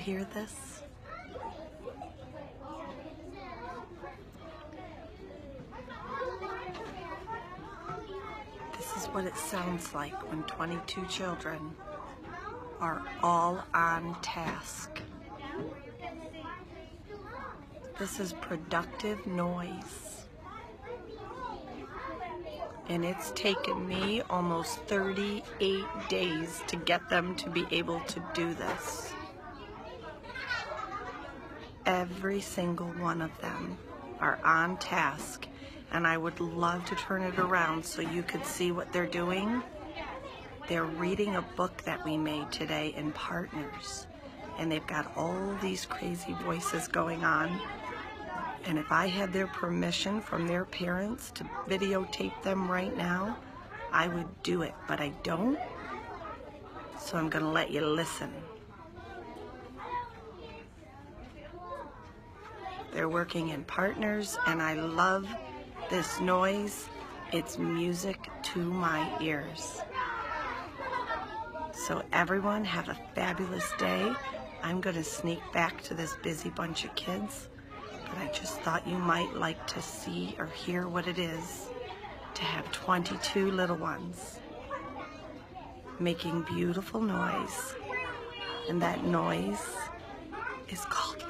hear this? This is what it sounds like when 22 children are all on task. This is productive noise. And it's taken me almost 38 days to get them to be able to do this. Every single one of them are on task, and I would love to turn it around so you could see what they're doing. They're reading a book that we made today in Partners, and they've got all these crazy voices going on. And if I had their permission from their parents to videotape them right now, I would do it, but I don't. So I'm gonna let you listen. They're working in Partners, and I love this noise. It's music to my ears. So everyone have a fabulous day. I'm gonna sneak back to this busy bunch of kids, but I just thought you might like to see or hear what it is to have 22 little ones making beautiful noise. And that noise is called